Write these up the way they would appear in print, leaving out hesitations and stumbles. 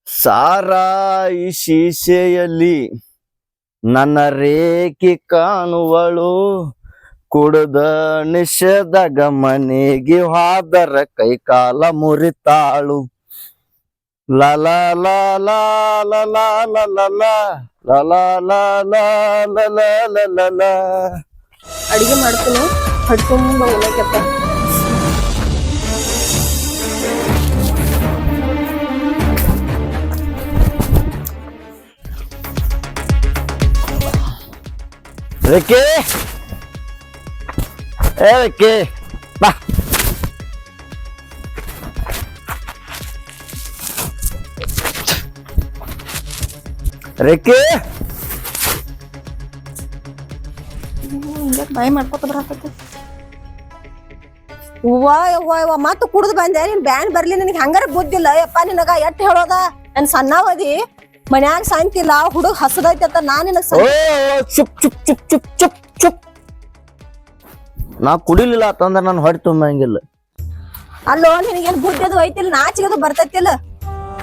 ಸಾರಾಯಿ ಶೀಶೆಯಲ್ಲಿ ನನ್ನ ರೇಖೆ ಕಾಣುವಳು, ಕುಡ್ದ ನಿಷೇಧಗ ಮನೆಗೆ ಹಾದರ ಕೈಕಾಲ ಮುರಿತಾಳು. ಲಲ ಲಲ ಲಲ ಲಲ ಲಲ. ಅಡಿಗೆ ಮಾಡ್ತೀನಿ ಹೊಟ್ಟೆ ತುಂಬ ಉಣ್ಣಕ್ಕೆತ್ತ. ರೇಖೆ ರೇಖೆ ಬಾ. ರೇಖೆ ಬಾಯಿ ಮಾಡ್ಕೊತ ಬರತೈತಿ. ಹೂವಾ ಯವ್ವ ಯವ್ವ ಮತ್ತ ಕುಡ್ದು ಬಂದೆ. ನಿನ್ ಬ್ಯಾನ್ ಬರ್ಲಿ ನಿನಗೆ ಹಂಗಾರ ಬುದ್ಧಿಲ್ಲ ಯಪ್ಪ. ನಿನಗ ಎಟ್ ಹೇಳೋದ? ನನ್ ಸಣ್ಣವದಿ ಮನ್ಯಾಗ ಸಾಯ್ತಿಲ್ಲ, ಹುಡುಗ ಹಸದೈತಿ ಅಂತ ನಾ ನಿನಗ ಚುಪ್ ಚುಪ್ ಚುಪ್ ಚುಪ್ ಚುಪ್ ಚುಪ್. ನಾ ಕುಡಿಲಿಲ್ಲ ಅಂತಂದ್ರ ನಾನು ಹೊಟ್ಟೆ ತುಂಬಂಗಿಲ್ಲ. ಅಲ್ಲೋ ನಿನಗೇನ್ ಬುದ್ಧಿ ಅದು ಐತಿಲ್ಲ, ನಾಚಿಗದು ಬರ್ತೈತಿಲ್ಲ.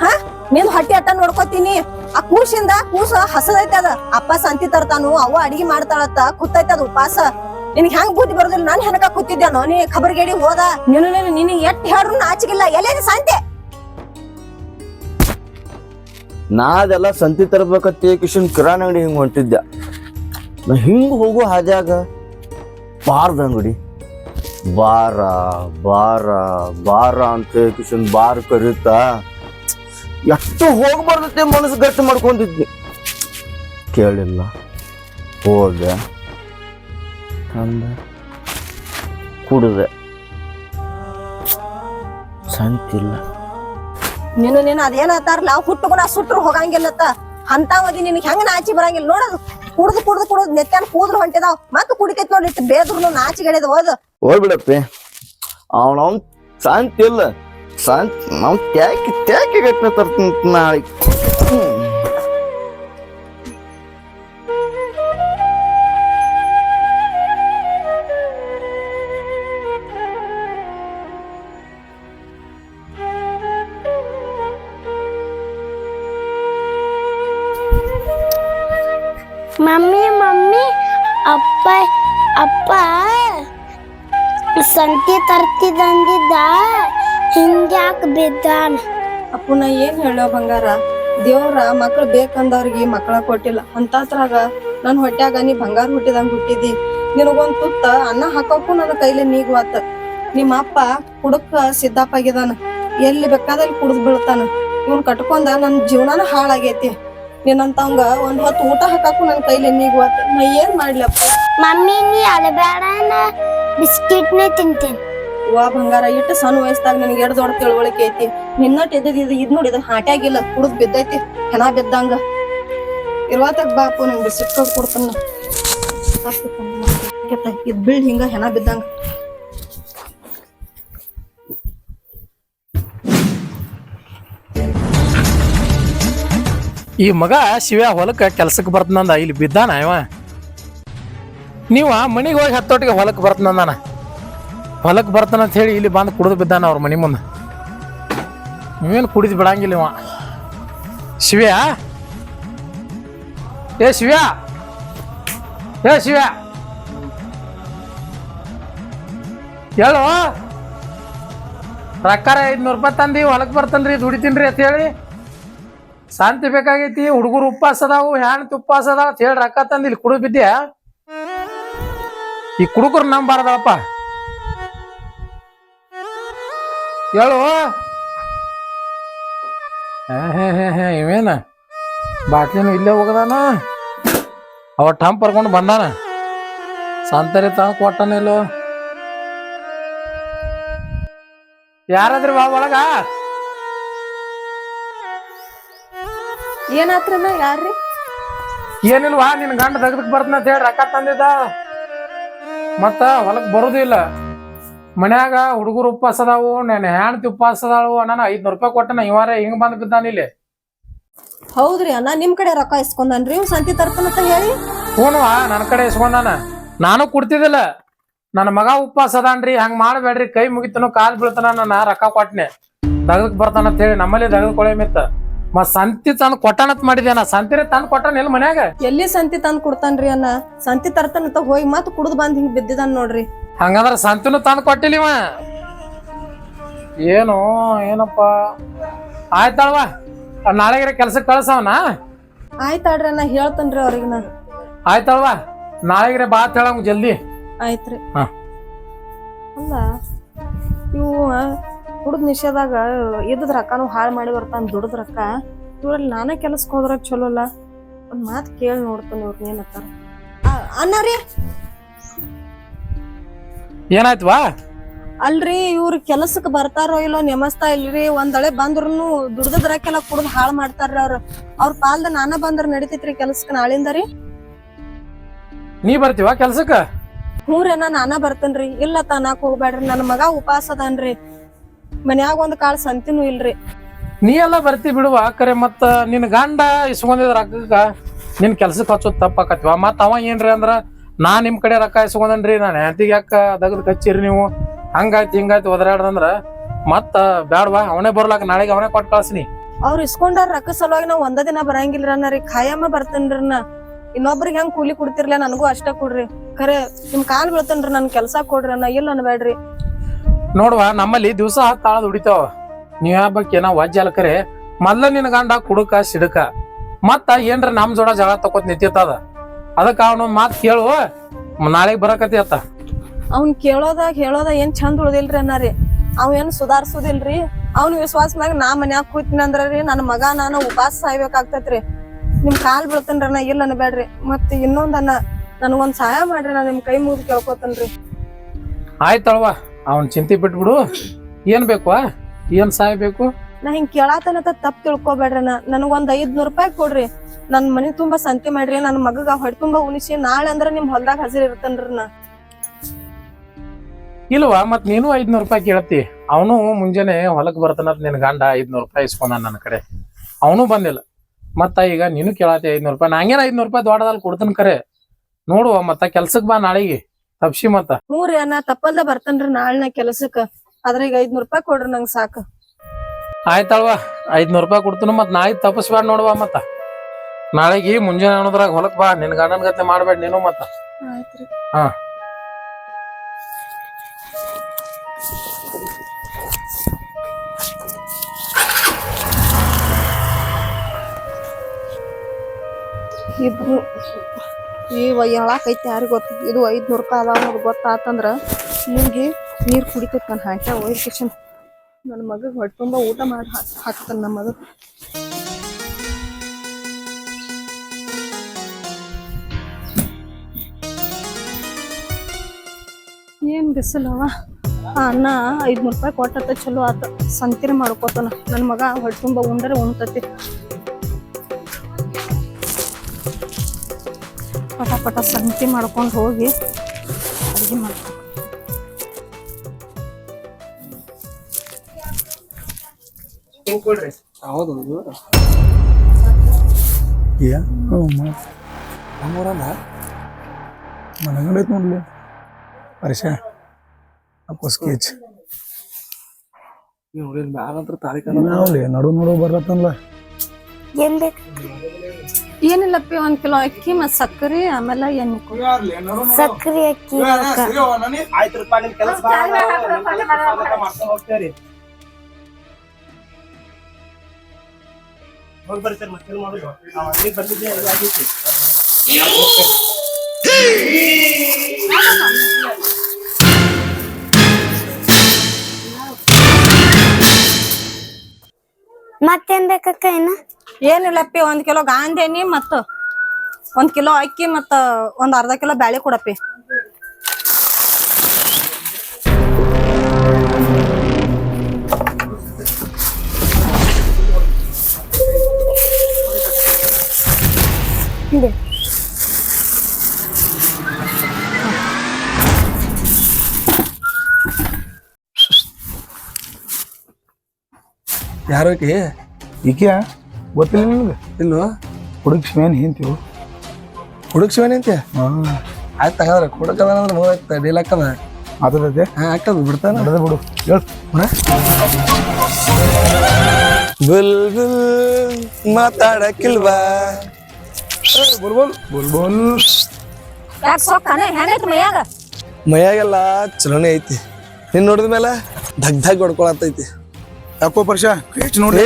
ಹಾ ನಿನ್ ಹೊಟ್ಟೆ ಅಟ್ಟ ನೋಡ್ಕೋತೀನಿ. ಆ ಕೂಸಿಂದ ಕೂಸ ಹಸದೈತಿ. ಅದ ಅಪ್ಪ ಸಂತಿ ತರ್ತಾನು, ಅವ್ವ ಅಡಿಗೆ ಮಾಡ್ತಾಳತ್ತ ಕೂತೈತಿ ಅದ ಉಪವಾಸ. ನಿನ್ಗೆ ಹೆಂಗ್ ಬುದ್ಧಿ ಬರೋದಿಲ್ಲ? ನಾನ್ ಹೆನಕ ಕೂತಿದ್ದೇನೋ? ನೀ ಖಬರ್ಗೇಡಿ ಹೋದ ನಿನಗೆ ಎಟ್ ಹೇಳ್ರು ನಾಚಿಗಿಲ್ಲ. ಎಲ್ಲೇನಿ ಸಂತೆ? ನಾ ಅದೆಲ್ಲ ಸಂತಿ ತರಬೇಕಂತ ಕಿಶನ್ ಕಿರಾಣಿ ಅಂಗಡಿ ಹಿಂಗ್ ಹೊಂಟಿದ್ದೆ. ನಾ ಹಿಂಗ್ ಹೋಗೋ ಹಾದ್ಯಾಗ ಬಾರ್ದ ಅಂಗಡಿ ಬಾರ ಬಾರ ಬಾರ ಅಂತ ಕಿಶನ್ ಬಾರ್ ಕರೀತಾ ಎಷ್ಟು ಹೋಗ್ಬಾರ್ದತ್ತೆ ಮನಸ್ಸು ಗಟ್ಟಿ ಮಾಡ್ಕೊಂಡಿದ್ನಿ. ಕೇಳಿಲ್ಲ, ಹೋದೆ, ತಂದೆ, ಕುಡ್ದೆ, ಸಂತಿಲ್ಲ. ನೀನು ಅದೇನತ್ತಾರಲ್ಲ ಹುಟ್ಟುಗುಣ ಸುಟ್ರು ಹೋಗಂಗಿಲ್ಲತ್ತ ಅಂತಾವದಿ. ನಿನಗೆ ಹೆಂಗ ನಾಚಿ ಬರಂಗಿಲ್ಲ ನೋಡೋದು. ಕುಡ್ದು ನೆತ್ತಾನ ಕೂದ್ಲು ಹೊಂಟಿದಾವ್. ಮತ್ತ ಕುಡಿತೈತಿ ನೋಡಿ. ಇಟ್ಟು ಬೇದ್ರು ನಾಚಿಗಡೆದ ಹೋದ ಹೋಗ್ಬಿಡಪ್ಪಿ. ಅವನವನ್ ಶಾಂತಿ ಇಲ್ಲ. ಶಾಂತಿ ನಾವು ತ್ಯಾಕಿ ಗಟ್ಟಿನ ತರ್ತೀನಿ ನಾಳೆ. ಮಮ್ಮಿ ಅಪ್ಪ ಸಂತಿ ತರ್ತಿದ್ದ ಹಿಂಗ್ಯಾಕ ಬಿದ್ದಾನ? ಅಪ್ಪು ನಾ ಏನ್ ಹೇಳೋ ಬಂಗಾರ, ದೇವ್ರ ಮಕ್ಳು ಬೇಕಂದವ್ರಿಗೆ ಮಕ್ಳ ಕೊಟ್ಟಿಲ್ಲ. ಅಂತಾತ್ರಾಗ ನನ್ ಹೊಟ್ಯಾಗ ನೀ ಬಂಗಾರ ಹುಟ್ಟಿದಂಗ ಹುಟ್ಟಿದಿ. ನಿನಗೊಂದ್ ತುತ್ತ ಅನ್ನ ಹಾಕೋಕು ನನ್ನ ಕೈಲಿ ನೀಗ್ವಾತ. ನಿಮ್ಮ ಅಪ್ಪ ಕುಡಕ್ ಸಿದ್ದಪ್ಪಾಗಿದಾನ. ಎಲ್ಲಿ ಬೇಕಾದಲ್ಲಿ ಕುಡ್ದ್ ಬೀಳ್ತಾನ. ಇವನ್ ಕಟ್ಕೊಂಡ ನನ್ ಜೀವನಾನ ಹಾಳಾಗೈತಿ. ನೀನಂತವಂಗ ಒಂದ್ ಹೊತ್ತು ಊಟ ಹಾಕಾಕು ನನ್ ಕೈಲಿ ನೀಗ್ವಾತ. ನಾ ಏನ್ ಮಾಡ್ಲಪ್ಪ? ಮಮ್ಮಿ ನೀ ಅಳಬೇಡ, ಬಿಸ್ಕಿಟ್ನೇ ತಿಂತೇನೆ. ವಾ ಬಂಗಾರ, ಇಟ್ಟು ಸಣ್ಣ ವಯಸ್ಸಾಗ ನನಗೆ ಎರಡು ದೊಡ್ಡ ತಿಳುವಳಿಕೆ ಐತಿ. ನಿನ್ನಟ್ ಇದ್ ನೋಡಿದ್ರ ಹಾಟ್ಯಾಗಿಲ್ಲ, ಕುಡ್ದ್ ಬಿದ್ದೈತಿ ಹೆಣ ಬಿದ್ದಂಗ. ಇರುವಾತಾಗ ಬಾಪು ನಂಗೆ ಬಿಸಿಟ್ ಕೊಡ್ತಾನ. ಇದ್ ಬೀಳ್ ಹಿಂಗ ಹೆಣ ಬಿದ್ದಂಗ. ಈ ಮಗ ಶಿವ ಹೊಲಕ್ಕ ಕೆಲ್ಸಕ್ಕೆ ಬರ್ತನಂದ, ಇಲ್ಲಿ ಬಿದ್ದಾನ ಇವ. ನೀವ ಮನಿಗೆ ಹೋಗಿ ಹತ್ತೊಟ್ಟಿಗೆ ಹೊಲಕ್ಕೆ ಬರ್ತನಂದಾನ. ಹೊಲಕ್ಕೆ ಬರ್ತಾನಂತ ಹೇಳಿ ಇಲ್ಲಿ ಬಂದು ಕುಡಿದು ಬಿದ್ದಾನ ಅವ್ರ ಮನಿ ಮುಂದೆ. ನೀವೇನು ಕುಡಿದು ಬಿಡಂಗಿಲ್ಲ ಇವ. ಶಿವ್ಯ ಏ ಶಿವ್ಯ ಹೇಳು. ರೊಕ್ಕಾರ 500 ರೂಪಾಯಿ ತಂದು ಹೊಲಕ್ಕೆ ಬರ್ತನ್ರಿ, ದುಡಿತೀನ್ರಿ ಅಂತ ಹೇಳಿ. ಶಾಂತಿ ಬೇಕಾಗೈತಿ, ಹುಡುಗರು ಉಪವಾಸ ಅದಾವು, ಹೆಣ್ತಿ ಉಪವಾಸ ಅದಾವ ಅಂತ ಹೇಳಿ ರೊಕ್ಕ ತಂದು ಇಲ್ಲಿ ಕುಡಿದು ಬಿದ್ದ್ಯಾ. ಈ ಕುಡುಕರು ನಂಬಾರ್ದಪ್ಪ. ಹೇಳು. ಇವೇನ ಬಾಟ್ಲಿನು ಇಲ್ಲೇ ಹೋಗದಾನ. ಅವ ಟಂಪ್ ಬರ್ಕೊಂಡು ಬಂದಾನ. ಸಂತರಿ ತ ಕೊಟ್ಟನ ಇಲ್ಲೋ. ಯಾರಾದ್ರಿ ಬಾ ಒಳಗ. ಏನಾತ್ರನ? ಯಾರ್ರಿ? ಏನಿಲ್ವಾ, ನಿನ್ ಗಂಡ ತೆಗ್ದಕ್ ಬರ್ತನ ಅಂತ ಹೇಳಿ ರೊಕ್ಕ ತಂದಿದ್ದ. ಮತ್ತ ಹೊಲಕ್ ಬರುದು ಇಲ್ಲ. ಮನ್ಯಾಗ ಹುಡುಗರು ಉಪವಾಸ ಅದಾವು, ನನ್ನ ಹೆಣ್ತಿ ಉಪವಾಸ ಅದಾಳು, ನಾನು 500 ರೂಪಾಯಿ ಕೊಟ್ಟನ, ಇವಾರ ಹಿಂಗ್ ಬಂದ್ ಬಿದ್ದಾನ ಇಲ್ಲಿ. ಹೌದ್ರಿ ಅಣ್ಣ ನಿಮ್ ಕಡೆ ರೊಕ್ಕ ಇಸ್ಕೊಂಡನ್ರಿ ಇವ್ ಸಂತಿ ತರ್ತಾನಂತ ಹೇಳಿ. ಹ್ಞೂ ನನ್ನ ಕಡೆ ಇಸ್ಕೊಂಡಾನ. ನಾನು ಕೊಡ್ತಿದ್ದಿಲ್ಲ, ನನ್ನ ಮಗ ಉಪವಾಸ ಅದಾನ್ರಿ, ಹಂಗ್ ಮಾಡ್ಬೇಡ್ರಿ, ಕೈ ಮುಗಿತನು ಕಾಲ್ ಬೀಳ್ತಾನ, ನಾನು ರೊಕ್ಕ ಕೊಟ್ಟನೆ, ದಗದಕ್ ಬರ್ತಾನ ಅಂತ ಹೇಳಿ ನಮ್ಮಲ್ಲಿ ದಗದ್ಕೊಳೆ ಮಿತ್ತ. ಮತ್ ಸಂತಿ ತಂದ್ ಕೊಟ್ಟಾನತ್ ಮಾಡಿದೆ, ನಾ ಸಂತಿರೇ ತಂದ್ ಕೊಟ್ಟಾನ ಇಲ್ಲ ಮನ್ಯಾಗ. ಎಲ್ಲಿ ಸಂತಿ ತಂದ್ ಕೊಡ್ತಾನ್ರಿ ಅಣ್ಣ, ಸಂತಿ ತರ್ತಾನಂತ ಹೋಗಿ ಮತ್ ಕುಡ್ದು ಬಂದ್ ಹಿಂಗ್ ಬಿದ್ದಿದಾನ್ ನೋಡ್ರಿ. ಹಂಗಂದ್ರ ಸಂತಿನೂ ತಂದ್ ಕೊಟ್ಟಿಲ್ಲ ಇವ. ಏನಪ್ಪ ಆಯ್ತಲ್ವ, ನಾಳೆಗಿರ ಕೆಲ್ಸಕ್ಕೆ ಕಳ್ಸವನ. ಆಯ್ತಾಡ್ರಿ ಅಣ್ಣ ಹೇಳ್ತನ್ರಿ ಅವ್ರಿಗೆ ನಾ. ಆಯ್ತಲ್ವ, ನಾಳೆಗಿರ ಬಾತ್ ಹೇಳಂಗ್ ಜಲ್ದಿ. ಆಯ್ತ್ರಿ. ಹಾ. ಅಲ್ಲ ಇವು ಕುಡ್ದ್ ನಿಷೇಧಾಗ ಇದ್ದದ್ ರೊಕ್ಕನು ಹಾಳು ಮಾಡಿ ಬರ್ತಾನ, ದುಡ್ದ ರೊಕ್ಕ. ಇವ್ರಲ್ಲಿ ನಾನೇ ಕೆಲ್ಸಕ್ಕೆ ಹೋದ್ರ ಚಲೋ ಅಲ್ಲ. ಒಂದ್ ಮಾತ್ ಕೇಳಿ ನೋಡ್ತಾನೆ ಇವ್ರ ಏನತ್ತಾರ. ಅಣ್ಣ ರೀ, ಏನಾಯ್ತವಾ? ಅಲ್ರಿ ಇವ್ರ ಕೆಲ್ಸಕ್ ಬರ್ತಾರೋ ಇಲ್ಲೋ ನೆಮಸ್ತಾ ಇಲ್ರಿ. ಒಂದಳೆ ಬಂದ್ರುನು ದುಡ್ದದ್ ರೊಕ್ಕೆಲ್ಲ ಕುಡ್ದ್ ಹಾಳು ಮಾಡ್ತಾರ್ರಿ ಅವ್ರ ಪಾಲ್ದ ನಾನ ಬಂದ್ರ ನಡಿತೈತ್ರಿ ಕೆಲ್ಸಕ್ ನಾಳಿಂದ ರೀ. ನೀ ಬರ್ತೀವ ಕೆಲ್ಸಕ್ಕ? ಹ್ಞೂರಿ ಅಣ್ಣ ನಾನ ಬರ್ತೇನ್ರಿ. ಇಲ್ಲ ತನಾಕ್ ಹೋಗ್ಬೇಡ್ರಿ, ನನ್ನ ಮಗ ಉಪವಾಸ ಅದಾನ್ರಿ, ಮನ್ಯಾಗ ಒಂದ್ ಕಾಳ ಸಂತಿನೂ ಇಲ್ರಿ. ನೀ ಎಲ್ಲ ಬರ್ತಿ ಬಿಡುವ ಕರೆ, ಮತ್ತ ನಿನ್ ಗಂಡ ಇಸ್ಕೊಂಡಿದ್ ರೊಕ್ಕಕ್ಕ ನಿನ್ ಕೆಲ್ಸಕ್ಕೆ ಹಚ್ಚೋದ್ ತಪ್ಪಾಕತ್ವ. ಮತ್ ಅವ ಏನ್ರಿ ಅಂದ್ರ ನಾ ನಿಮ್ ಕಡೆ ರೊಕ್ಕ ಇಸ್ಕೊಂಡನ್ರಿ, ನಾನು ಹೆಂಡತಿಗೆ ಯಾಕ ದಗದ್ ಕಚ್ಚಿರಿ ನೀವು, ಹಂಗಾಯ್ತು ಹಿಂಗಾಯ್ತು ಒದರಾಡ್ದಂದ್ರ ಮತ್ತ ಬ್ಯಾಡ್ವಾ, ಅವನೇ ಬರ್ಲಾಕ, ನಾಳೆಗೆ ಅವನೇ ಕೊಟ್ಟು ಕಳ್ಸಿನಿ. ಅವ್ರ ಇಸ್ಕೊಂಡಾರ ರೊಕ್ಕ ಸಲುವಾಗಿ ನಾವ್ ಒಂದ ದಿನ ಬರಂಗಿಲ್ರಿ ಅಣ್ಣರಿ, ಖಾಯಮ್ಮ ಬರ್ತೇನ್ರಿ ನಾ. ಇನ್ನೊಬ್ರಿಗೆ ಹೆಂಗ್ ಕೂಲಿ ಕೊಡ್ತಿರ್ಲ ನನಗೂ ಅಷ್ಟ ಕೊಡ್ರಿ. ಖರೆ ನಿಮ್ ಕಾಲ್ ಬೀಳ್ತೇನ್ರಿ, ನನ್ ಕೆಲ್ಸ ಕೊಡ್ರಿ ಅಣ್ಣ, ಇಲ್ಲ ಅನ್ಬೇಡ್ರಿ. ನೋಡ್ವಾ, ನಮ್ಮಲ್ಲಿ ದಿವ್ಸ ತಾಳ ದುಡಿತಾವ, ನೀವ್ ಯಾಕೆ ನಾ ವಜ್ಜ ಅಲ್ಲ. ಕರೆ ಮೊದ್ಲ ನಿನ್ ಗಂಡ ಕುಡುಕ ಸಿಡಕ, ಮತ್ತ ಏನ್ರ ನಮ್ ಜೋಡ ಜಗಳ ತಕೋತ್ ನಿಂತಿರ್ತದ. ಅದಕ್ಕ ಅವನು ಮಾತ್ ಕೇಳು, ನಾಳೆಗ್ ಬರಕತಿ ಅತ್ತ. ಅವ್ನ್ ಹೇಳೋದ ಏನ್ ಚಂದ ಉಳ್ದಿಲ್ರಿ ಅಣ್ಣರಿ. ಅವ್ ಏನ್ ಸುಧಾರ್ಸುದಿಲ್ರಿ. ಅವ್ನ ವಿಶ್ವಾಸ ಮ್ಯಾಗ ನಾ ಮನ್ಯಾಗ ಕೂತಿನ ಅಂದ್ರಿ ನನ್ನ ಮಗ ನಾನು ಉಪವಾಸ ಸಾಯ್ಬೇಕಾಗ್ತೈತ್ರಿ. ನಿಮ್ ಕಾಲ್ ಬೀಳ್ತೇನ್ರಿ ಅಣ್ಣ, ಇಲ್ಲ ಅನ್ಬೇಡ್ರಿ. ಮತ್ ಇನ್ನೊಂದನ್ನ ನನಗೊಂದ್ ಸಹಾಯ ಮಾಡ್ರಿ, ನಾ ನಿಮ್ ಕೈ ಮುಗಿದು ಕೇಳ್ಕೊತೇನ್ರಿ. ಆಯ್ತಲ್ವಾ, ಅವನ್ ಚಿಂತೆ ಬಿಟ್ಬಿಡು. ಏನ್ ಬೇಕು, ಏನ್ ಸಹಾಯ ಬೇಕು? ನಾ ಹಿಂಗ್ ಕೇಳಾತನತ ತಪ್ಪು ತಿಳ್ಕೊಬೇಡ್ರಿ. ನನಗೊಂದ್ 500 ರೂಪಾಯಿ ಕೊಡ್ರಿ, ನನ್ ಮನಿ ತುಂಬಾ ಸಂತಿ ಮಾಡ್ರಿ, ನನ್ ಮಗಗ ಹೊಟ್ಟೆ ತುಂಬಾ ಉಣಿಸಿ ನಾಳೆ ಅಂದ್ರ ನಿಮ್ ಹೊಲ್ದಾಗ ಹಸಿರು ಇರ್ತೇನ್ರಿ ನಾ. ಇಲ್ವಾ, ಮತ್ ನೀನು 500 ರೂಪಾಯಿ ಕೇಳತ್ತಿ. ಅವನು ಮುಂಜಾನೆ ಹೊಲಕ್ ಬರ್ತಾನ, ನಿನ್ ಗಂಡ 500 ರೂಪಾಯಿ ಇಸ್ಕೊಂಡ ನನ್ನ ಕಡೆ, ಅವನು ಬಂದಿಲ್ಲ. ಮತ್ತ ಈಗ ನೀನು ಕೇಳತ್ತಿ 500 ರೂಪಾಯಿ. ನಂಗೇನ 500 ರೂಪಾಯಿ ದೊಡ್ಡದಲ್ಲಿ ಕೊಡ್ತೇನೆ. ಕರೆ ನೋಡುವ, ಮತ್ತ ಕೆಲ್ಸಕ್ ಬಾ ನಾಳೆಗೆ ತಪ್ಸಿ. ಮತ್ತ ಹ್ಞೂ ರೀ ಅಣ್ಣ, ತಪ್ಪಲ್ದ ಬರ್ತೇನ್ರಿ ನಾಳೆ ಕೆಲ್ಸಕ್ಕ. ಆದ್ರ ಈಗ 500 ರೂಪಾಯಿ ಕೊಡ್ರಿ, ನಂಗ್ ಸಾಕು. ಆಯ್ತಲ್ವಾ, 500 ರೂಪಾಯಿ ಕೊಡ್ತೀನಿ. ಮತ್ ನಾಳೆ ತಪ್ಪಸ್ಬೇಡ ನೋಡುವ. ಮತ್ತ ನಾಳೆಗೆ ಮುಂಜಾನೆ ಅನ್ನೋದ್ರಾಗ ಹೊಲಕ್ ಬಾ, ನಿನ್ ಗಂಡನ ಗತೆ ಮಾಡ್ಬೇಡ ನೀನು. ಮತ್ತ ಆಯ್ತ್ರಿ. ಹಾ, ಇಬ್ರು ಈ ಹೇಳಾಕೈತಿ ಯಾರಿಗ ಗೊತ್ತ. ಇದು 500 ರೂಪಾಯಿ ಅದಾವ ಅನ್ನೋದು ಗೊತ್ತಾತಂದ್ರ ನಿಮ್ಗೆ ನೀರ್ ಕುಡಿತೈತಿ. ನಾನು ಹಾಕ್ಯ ಒಯ್ದ ಕಿಶನ್ ನನ್ನ ಮಗಗ್ ಹೊಟ್ಟೆ ತುಂಬಾ ಊಟ ಮಾಡಿ ಹಾಕ್ತಾನ ನಮ್ಮ ಮಗ. ಏನ್ ಬಿಸಿಲವ. ಅಣ್ಣ 500 ರೂಪಾಯಿ ಕೊಟ್ಟತ್ತ, ಚಲೋ ಆತ. ಸಂತಿನ ಮಾಡ್ಕೋತಾನ, ನನ್ನ ಮಗ ಹೊಟ್ಟೆ ತುಂಬಾ ಉಂಡರೆ ಉಣ್ತತಿ. ಪಟ ಪಟ ಸಂತಿ ಮಾಡ್ಕೊಂಡು ಹೋಗಿ ಅಡುಗೆ ಮಾಡ್ಬೇಕು. ಮನಗಂಡೈತ್ ನೋಡ್ಲಿ ಪರಿಷ ಸ್ಕೆಚ್ ನಡು ನಡು ಬರ್ಲತ್ತನ್ಲ. ಏನ್ ಬೇಕು? ಏನಿಲ್ಲಪ್ಪಿ, 1 ಕಿಲೋ ಅಕ್ಕಿ ಮತ್ ಸಕ್ಕರೆ, ಆಮೇಲೆ ಎಣ್ಣೆ ಸಕ್ರಿ ಅಕ್ಕಿ ಮತ್ತೇನ್ ಬೇಕಕ್ಕ? ಏನಿಲ್ಲಪ್ಪಿ, 1 ಕಿಲೋ ಗಾಂಧಿ ಎಣ್ಣೆ ಮತ್ತ 1 ಕಿಲೋ ಅಕ್ಕಿ ಮತ್ತ ಒಂದ್ ಅರ್ಧ ಕಿಲೋ ಬ್ಯಾಳಿ ಕೊಡಪ್ಪಿ. ಯಾರೋಕಿ ಈಕೆಯ ಗೊತ್ತಿಲ್ಲ ನಿಮ್ಗೆ ಇಲ್ವ ಹುಡುಗ ಶಿವನ್ ಹಿಂತೀವು ಹುಡುಗ ಶಿವನ್ ಅಂತ್ಯ ಆಯ್ತು ಹಂಗಾದ್ರೆ ಹುಡುಕದ ಅಂದ್ರೆ ಮೂವತ್ತು ಡೀಲ್ ಹಾಕದ ಮಾತಾಡತ್ತೆ ಹಾಂ ಹಾಕದು ಬಿಡ್ತಾನೆ ನಡೆದ ಬಿಡು ಹೇಳು ಬುಲ್ ಬುಲ್ ಮಾತಾಡಕ್ಕಿಲ್ವಾ ಬುಲ್ಬುಲ್ ಬುಲ್ಬುಲ್ ಯಾಕೆ ಸೊಕ್ಕನ ಹೆಂಗೈತಿ ಮೈಯಾಗ ಮೈಯಾಗೆಲ್ಲ ಚಲೋನೆ ಐತಿ ನೀನ್ ನೋಡಿದ ಮೇಲೆ ಧಗ್ ಧಗ್ ಹೊಡ್ಕೊಳತೈತಿ ಯಾಕೋ ಪರ್ಷ ಹೆಚ್ಚು ನೋಡಿ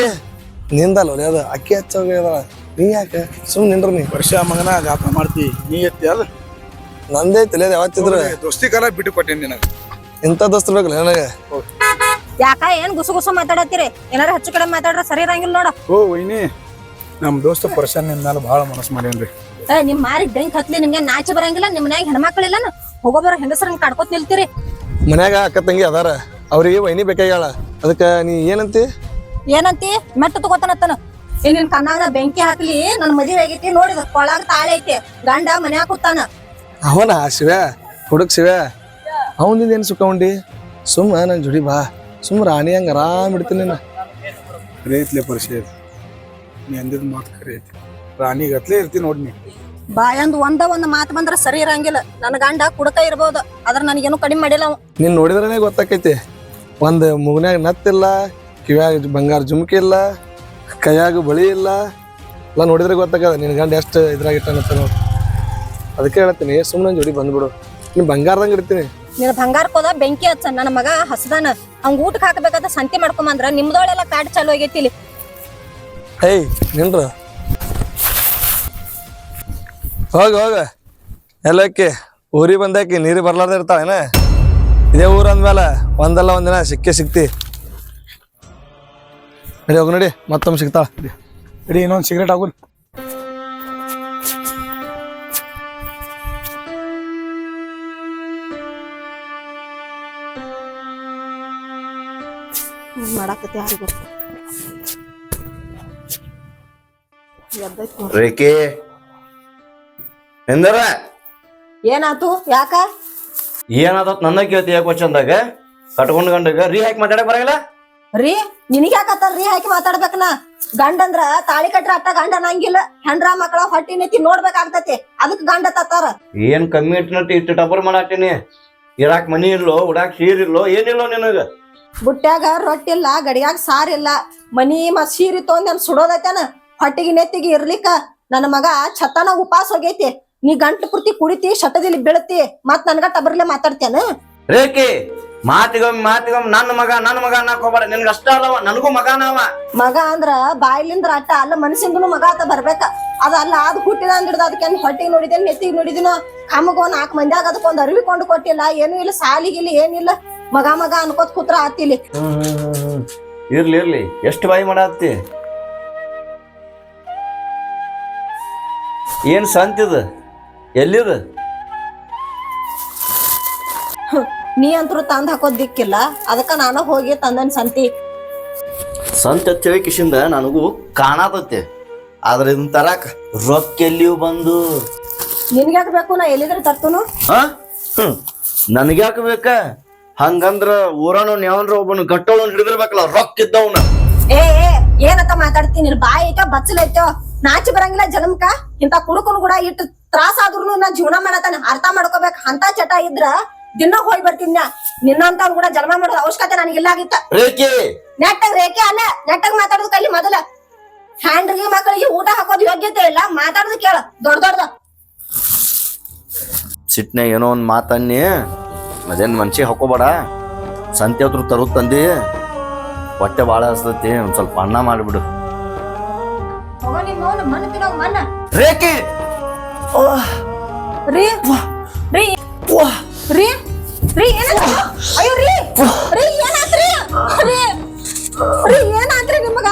ನಿಂದಲ್ಲ ಒಲೆ ಅದು ಅಕ್ಕಿ ಹಚ್ಚೋಗ್ಯದ ನೀ ಯಾಕೆ ಸುಮ್ಮನೆ ನಿಂಡ್ರ ನೀ ವರ್ಷ ಮಗನ ಗಾಪ ಮಾಡ್ತಿ ನೀ ಎತ್ತಿ ಅಲ್ಲ ನಂದೇ ತಲೆ ಯಾವತ್ತಿದ್ರು ದೋಸ್ತಿ ಕಾಲ ಬಿಟ್ಟು ಕೊಟ್ಟೇನಿ ನಿನಗೆ ಇಂಥ ದೋಸ್ತರು ಬೇಕಲ್ಲ ನನಗೆ ಯಾಕ ಏನ್ ಗುಸು ಗುಸು ಮಾತಾಡತ್ತೀರಿ ಏನಾರ ಹೆಚ್ಚು ಕಡೆ ಮಾತಾಡ್ರ ಸರಿ ಇರಂಗಿಲ್ಲ ನೋಡ ಓ ವೈನಿ ನಮ್ಮ ದೋಸ್ತ ಪರ್ಷನ್ ನಿನ್ ಮೇಲೆ ಭಾಳ ಮನಸ್ಸು ಮಾಡ್ಯಾನ್ರಿ ನಿಮ್ ಮಾರಿ ಬೆಂಕ್ ಹತ್ಲಿ ನಿಮ್ಗೆ ನಾಚೆ ಬರಂಗಿಲ್ಲ ನಿಮ್ ಮನ್ಯಾಗ ಹೆಣ್ಮಕ್ಳಿಲ್ಲ ಹೋಗೋ ಬರೋ ಹೆಂಗಸರನ್ನ ಕಾಡ್ಕೋತ್ ನಿಲ್ತೀರಿ ಮನ್ಯಾಗ ಅಕ್ಕ ತಂಗಿ ಅದಾರ ಅವ್ರಿಗೆ ವೈನಿ ಬೇಕಾಗ್ಯಾಳ ಅದಕ್ಕೆ ನೀ ಏನಂತಿ ಏನಂತಿ ಮೆಟ್ಟ ತಗೋತಾನತ್ತನ ನಿನ್ ಕಣ್ಣಾಗ ಬೆಂಕಿ ಹಾಕ್ಲಿ ನನ್ ಮದುವೆ ಆಗೈತಿ ನೋಡಿದ ಕೊಳಾಗ ತಾಳೆ ಐತಿ ಗಂಡ ಮನ್ಯಾಗ ಕೂತಾನ ಅವನ ಶಿವ ಹುಡುಗ ಶಿವ ಅವನಿಂದ ಏನು ಸುಖ ಉಂಡಿ ಸುಮ್ಮ ನನ್ನ ಜುಡಿ ಬಾ ಸುಮ್ಮ ರಾಣಿ ಹಂಗ ಆರಾಮ್ ಇಡ್ತೀನಿ ನಾ ಕರೆ ಪರಿಚಯ ನೀ ಅಂದಿದ್ ಮಾತು ಕರೆ ಐತಿ ರಾಣಿ ಗತ್ಲೆ ಇರ್ತೀನಿ ನೋಡಿ ನೀ ಬಾಯಂದ್ ಒಂದ್ ಮಾತು ಬಂದ್ರ ಸರಿ ಇರಂಗಿಲ್ಲ ನನ್ ಗಂಡ ಕುಡಕ ಇರ್ಬೋದು ಆದ್ರ ನನಗೇನು ಕಡಿಮೆ ಮಾಡಿಲ್ಲ ಅವ ನೀನ್ ನೋಡಿದ್ರನೇ ಗೊತ್ತಾಕೈತಿ ಒಂದು ಮುಗನ್ಯಾಗ ನತ್ತಿಲ್ಲ ಕಿವ್ಯಾಗ ಬಂಗಾರ ಜುಮ್ಕಿ ಇಲ್ಲ ಕೈಯಾಗ ಬಳಿ ಇಲ್ಲ ಎಲ್ಲ ನೋಡಿದ್ರೆ ಗೊತ್ತಾಗದ ನಿನ್ ಗಂಡ ಎಷ್ಟು ಇದ್ರಾಗಿಟ್ಟಾನಂತ ನೋಡಿ ಅದಕ್ಕೆ ಹೇಳ್ತೀನಿ ಸುಮ್ಮನೆ ಜೋಡಿ ಬಂದ್ಬಿಡು ನೀನ್ ಬಂಗಾರದಂಗ ಇಡ್ತೀನಿ ನೀನ್ ಬಂಗಾರಕ್ಕೋದ ಬೆಂಕಿ ಹಚ್ಚ ನನ್ನ ಮಗ ಹಸದಾನ ಅವ್ನ್ ಊಟಕ್ಕೆ ಹಾಕಬೇಕಾದ ಸಂತಿ ಮಾಡ್ಕೊಂಬಂದ್ರ ನಿಮ್ದೊಳೆಲ್ಲ ಕಾಡ್ ಚಾಲು ಆಗೈತಿ ಇಲ್ಲಿ ಏಯ್ ನಿನ್ರ ಹೋಗ ಎಲ್ಲಕ್ಕೆ ಊರಿಗೆ ಬಂದಾಕಿ ನೀರು ಬರ್ಲಾರ್ದ ಇರ್ತಾವೇನ ಇದೇ ಊರು ಅಂದ್ಮೇಲೆ ಒಂದಲ್ಲ ಒಂದಿನ ಸಿಕ್ತಿ ನಡಿ ಹೋಗಿ ನೋಡಿ ಮತ್ತೊಮ್ಮೆ ಸಿಗ್ತಾಳ ಇಡೀ ಇನ್ನೊಂದು ಸಿಗರೇಟ್ ಆಗೋಲ್ ಮಾಡಾಕತಿ ಯಾರಿಗೂ ರೇಖೆ ಎಂದರ ಏನಾತು ಯಾಕ ಏನಾದತ್ ನನ್ನ ಕೇಳ್ತಿ ಯಾಕೆ ಚಂದಾಗ ಕಟ್ಕೊಂಡ್ ಗಂಡಗ ರೀ ಹಾಕಿ ಮಾತಾಡಕ್ ಬರಂಗಿಲ್ಲ ರೀ ನಿನಗ್ ಯಾಕತ್ತಾರ ರೀ ಹಾಕಿ ಮಾತಾಡ್ಬೇಕನ ಗಂಡಂದ್ರ ತಾಳಿ ಕಟ್ರ ಅಟ್ಟ ಗಂಡ ಅನ್ನಂಗಿಲ್ಲ ಹೆಂಡ್ರ ಮಕ್ಕಳ ಹೊಟ್ಟಿ ನೆತ್ತಿ ನೋಡ್ಬೇಕಾಗ್ತತಿ ಅದಕ್ ಗಂಡ ತತ್ತಾರ ಏನ್ ಕಮ್ಮಿ ಇಟ್ಟು ಇಟ್ಟು ಟಬರ್ ಮಾಡಾಕ್ತೀನಿ ಇರಾಕ್ ಮನಿ ಇಲ್ಲೋ ಉಡಾಕ್ ಸೀರ್ ಇಲ್ಲೋ ಏನಿಲ್ಲೋ ನಿನಗ ಬುಟ್ಟ್ಯಾಗ ರೊಟ್ಟಿ ಇಲ್ಲ ಗಡಿಯಾಗ ಸಾರ್ ಇಲ್ಲ ಮನಿ ಮತ್ ಸೀರಿ ತೊಂದ್ ಸುಡೋದೈತೇನ ಹೊಟ್ಟಿಗೆ ನೆತ್ತಿಗೆ ಇರ್ಲಿಕ್ಕ ನನ್ನ ಮಗ ಛತ್ತನ ಉಪಾಸ ಹೋಗೈತಿ ನೀ ಗಂಟು ಪೂರ್ತಿ ಕುಡಿತಿ ಶತದಲ್ಲಿ ಬೀಳತಿ ಮತ್ ನನ್ಗ ಟಬರ್ಲೆ ಮಾತಾಡ್ತೇನ ರೇಖೆ ಮಾತಿಗೊಮ್ಮೆ ನನ್ನ ಮಗ ಅನ್ನಕ್ ಹೋಗ್ಬೇಡ ನಿನ್ಗ ಅಷ್ಟ ಅಲ್ಲವ ನನಗೂ ಮಗನವ ಮಗ ಅಂದ್ರ ಬಾಯ್ಲಿಂದ್ರ ಅಟ್ಟ ಅಲ್ಲ ಮನಸ್ಸಿಂದನು ಮಗ ಆತ ಬರ್ಬೇಕ ಅದಲ್ಲ ಅದ್ ಹುಟ್ಟಿದ ಅಂದಿಡ್ದ ಅದಕ್ಕೆ ಹೊಟ್ಟಿಗೆ ನೋಡಿದೇನ್ ನೆತ್ತಿಗೆ ನೋಡಿದಿನೋ ಕಮಗೋ 4 ಮಂದ್ಯಾಗ ಅದಕ್ಕೊಂದ್ ಅರಿವಿ ಕೊಂಡು ಕೊಟ್ಟಿಲ್ಲ ಏನೂ ಇಲ್ಲ ಸಾಲಿಗಿಲ್ಲ ಏನಿಲ್ಲ ಮಗ ಅನ್ಕೋತ್ ಕೂತ್ರ ಆತಿಲಿ ಇರ್ಲಿ ಎಷ್ಟು ಬಾಯಿ ಮಾಡತ್ತಿ ಏನ್ ಸಂತಿದ ಎಲ್ಲಿದ ನೀ ಅಂತರೂ ತಂದ್ ಹಾಕೋದ್ ದಿಕ್ಕಿಲ್ಲ ಅದಕ್ಕ ನಾನು ಹೋಗಿ ತಂದನ್ ಸಂತಿ ಸಂತ ಕಿಶಿಂದ ನನಗೂ ಕಾಣತತ್ತೆ ಆದ್ರೆ ಇದನ್ ತರಾಕ ರೊಕ್ಕ ಎಲ್ಲಿಯೂ ಬಂದು ನಿನ್ಗ್ಯಾಕ ಬೇಕು ನಾ ಎಲ್ಲಿದ್ರೆ ತರ್ತನು ನನಗ್ಯಾಕ ಬೇಕ ಹಂಗಂದ್ರ ಊರನು ನ್ಯಾವನ್ರ ಒಬ್ಬನು ಗಟ್ಟೋಳನ್ ಹಿಡಿದಿರ್ಬೇಕಲ್ಲ ರೊಕ್ಕ ಇದ್ದವನ ಏ ಏನಕ್ಕ ಮಾತಾಡ್ತೀನಿ ಬಾಯಿ ಐತ ಬಚ್ಚಲ ಐತೋ ನಾಚಿ ಬರಂಗಿಲ್ಲ ಜನ್ಮಕ ಇಂತ ಕುಡುಕನು ಕೂಡ ಇಟ್ಟು ತ್ರಾಸ ಆದ್ರೂ ನಾ ಜೀವನ ಮಾಡತಾನ ಅರ್ಥ ಮಾಡ್ಕೋಬೇಕ ಅಂತ ಚಟ ಇದ್ರ ದಿನ ಹೋಗಿ ಬರ್ತೀನಿ ನಿನ್ನಂತ ಕೂಡ ಜನ್ಮ ಮಾಡೋದ್ ಅವಶ್ಯಕತೆ ನನಗಿಲ್ಲ ಆಗಿತ್ತ ರೇಖೆ ನೆಟ್ಟಗ್ ರೇಖೆ ಅಲ್ಲ ನೆಟ್ಟಗ್ ಮಾತಾಡೋದ್ ಕಲಿ ಮೊದಲ ಹ್ಯಾಂಡ್ರಿಗೆ ಮಕ್ಕಳಿಗೆ ಊಟ ಹಾಕೋದ್ ಯೋಗ್ಯತೆ ಇಲ್ಲ ಮಾತಾಡೋದು ಕೇಳ ದೊಡ್ಡ ಸಿಟ್ನೆ ಏನೋ ಒಂದ್ ಮಾತನ್ನಿ ಅದೇನ್ ಮನ್ಸಿಗೆ ಹಾಕೋಬೇಡ ಸಂತೆ ಹತ್ರ ತರುದ್ ತಂದಿ ಹೊಟ್ಟೆ ಭಾಳ ಹಸ್ತೈತಿ ಒಂದ್ ಸ್ವಲ್ಪ ಅನ್ನ ಮಾಡಿಬಿಡು ರೇಖೆ ರೀ ರೀ ರೀ ರೀ ಏನಾತ್ರಿ ಅಯ್ಯೋ ರೀ ರೀ ಏನಾತ್ರಿ ರೀ ರೀ ಏನಾತ್ರಿ ನಿಮಗ